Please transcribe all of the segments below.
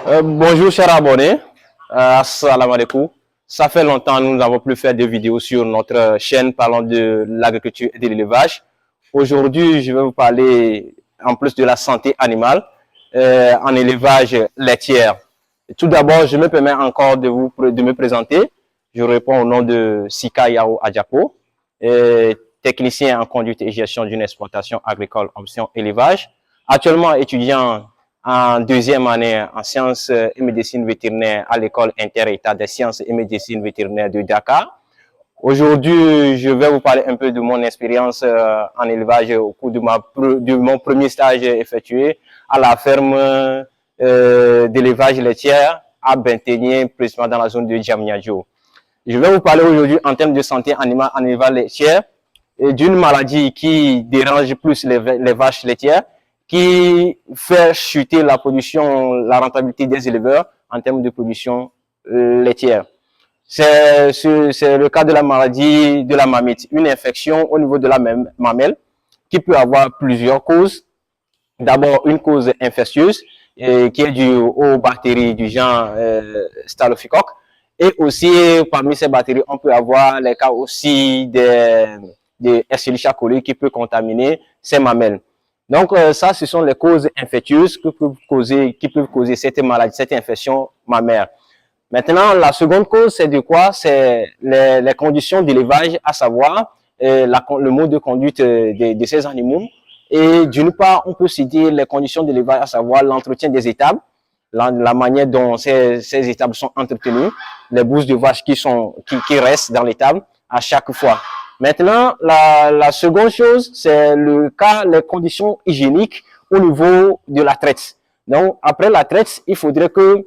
Bonjour chers abonnés, assalamu alaikum. Ça fait longtemps que nous n'avons plus fait de vidéos sur notre chaîne parlant de l'agriculture et de l'élevage. Aujourd'hui, je vais vous parler en plus de la santé animale en élevage laitier. Tout d'abord, je me permets encore de me présenter. Je réponds au nom de Sika Yao Adjapo, technicien en conduite et gestion d'une exploitation agricole option élevage. Actuellement étudiant en deuxième année en sciences et médecine vétérinaire à l'école inter-état des sciences et médecine vétérinaire de Dakar. Aujourd'hui, je vais vous parler un peu de mon expérience en élevage au cours de mon premier stage effectué à la ferme d'élevage laitier à Bentegné, précisément dans la zone de Djamnyadjo. Je vais vous parler aujourd'hui en termes de santé animale en élevage laitier et d'une maladie qui dérange plus les vaches laitières, qui fait chuter la production, la rentabilité des éleveurs en termes de production laitière. C'est le cas de la maladie de la mamite, une infection au niveau de la mamelle qui peut avoir plusieurs causes. D'abord, une cause infectieuse qui est due aux bactéries du genre Staphylococcus. Et aussi, parmi ces bactéries, on peut avoir les cas aussi des Escherichia coli qui peut contaminer ces mamelles. Donc, ça, ce sont les causes infectieuses qui peuvent causer cette maladie, cette infection mammaire. Maintenant, la seconde cause, c'est de quoi? C'est les conditions d'élevage, à savoir le mode de conduite de ces animaux. Et d'une part, on peut citer les conditions d'élevage, à savoir l'entretien des étables, la manière dont ces étables sont entretenues, les bousses de vache qui restent dans l'étable à chaque fois. Maintenant, la seconde chose, c'est les conditions hygiéniques au niveau de la traite. Donc, après la traite, il faudrait que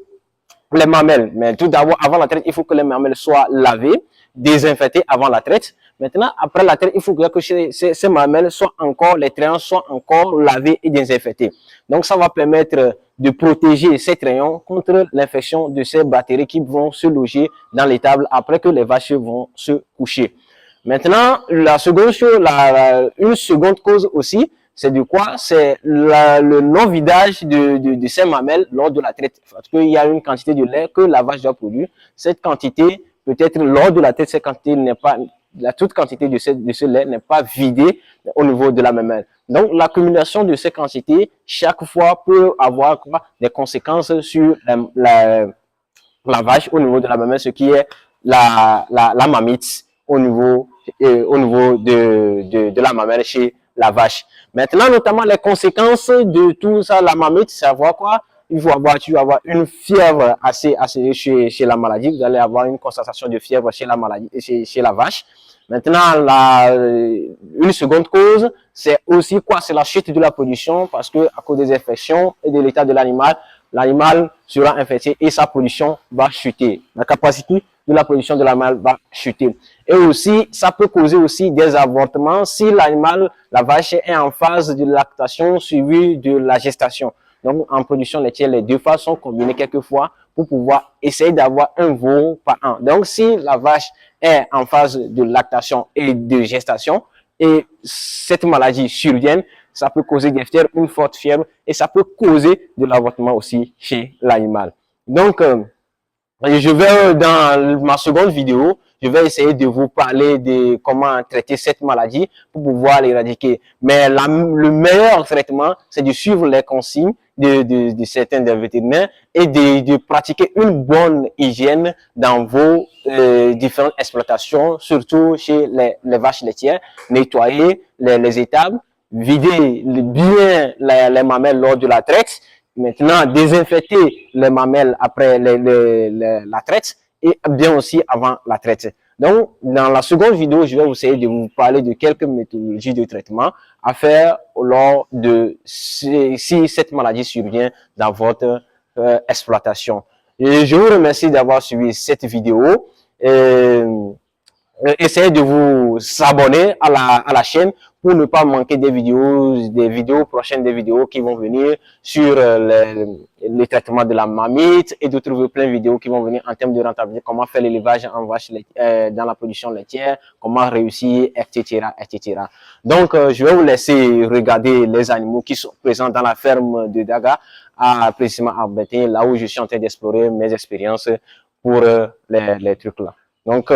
les mamelles, mais tout d'abord, avant la traite, il faut que les mamelles soient lavées, désinfectées avant la traite. Maintenant, après la traite, il faut que ces mamelles soient encore, les trayons soient encore lavés et désinfectés. Donc, ça va permettre de protéger ces trayons contre l'infection de ces bactéries qui vont se loger dans l'étable après que les vaches vont se coucher. Maintenant, la seconde chose, une seconde cause aussi, c'est de quoi? C'est le non-vidage de ces mamelles lors de la traite. Parce qu'il y a une quantité de lait que la vache doit produire. Cette quantité, peut-être lors de la traite, cette quantité n'est pas, toute quantité de ce lait n'est pas vidée au niveau de la mamelle. Donc, l'accumulation de ces quantités, chaque fois, peut avoir des conséquences sur la vache au niveau de la mamelle, ce qui est la mamite au niveau de la mamelle chez la vache. Maintenant, notamment les conséquences de tout ça, la mamite, c'est avoir quoi? Tu vas avoir une fièvre assez chez la maladie. Vous allez avoir une constatation de fièvre chez la maladie, chez la vache. Maintenant, une seconde cause, c'est aussi quoi? C'est la chute de la production parce que à cause des infections et de l'état de l'animal, l'animal sera infecté et sa production va chuter. La capacité de la production de l'animal va chuter. Et aussi, ça peut causer aussi des avortements si la vache est en phase de lactation suivie de la gestation. Donc, en production laitière, les deux phases sont combinées quelquefois pour pouvoir essayer d'avoir un veau par an. Donc, si la vache est en phase de lactation et de gestation et cette maladie survient, ça peut causer des fièvres, une forte fièvre et ça peut causer de l'avortement aussi chez l'animal. Donc, je vais, dans ma seconde vidéo, je vais essayer de vous parler de comment traiter cette maladie pour pouvoir l'éradiquer. Mais le meilleur traitement, c'est de suivre les consignes de certains des vétérinaires et de pratiquer une bonne hygiène dans vos différentes exploitations, surtout chez les vaches laitières. Nettoyer les étables, vider bien les mamelles lors de la traite. Maintenant, désinfecter les mamelles après la traite et bien aussi avant la traite. Donc, dans la seconde vidéo, je vais essayer de vous parler de quelques méthodologies de traitement à faire lors de si cette maladie survient dans votre exploitation. Et je vous remercie d'avoir suivi cette vidéo. Essayez de vous abonner à la chaîne pour ne pas manquer des vidéos prochaines, des vidéos qui vont venir sur le traitement de la mamite et d'autres plein de vidéos qui vont venir en termes de rentabilité, comment faire l'élevage en vache dans la production laitière, comment réussir, etc., etc. Donc, je vais vous laisser regarder les animaux qui sont présents dans la ferme de Daga précisément à là où je suis en train d'explorer mes expériences pour les trucs là. Donc,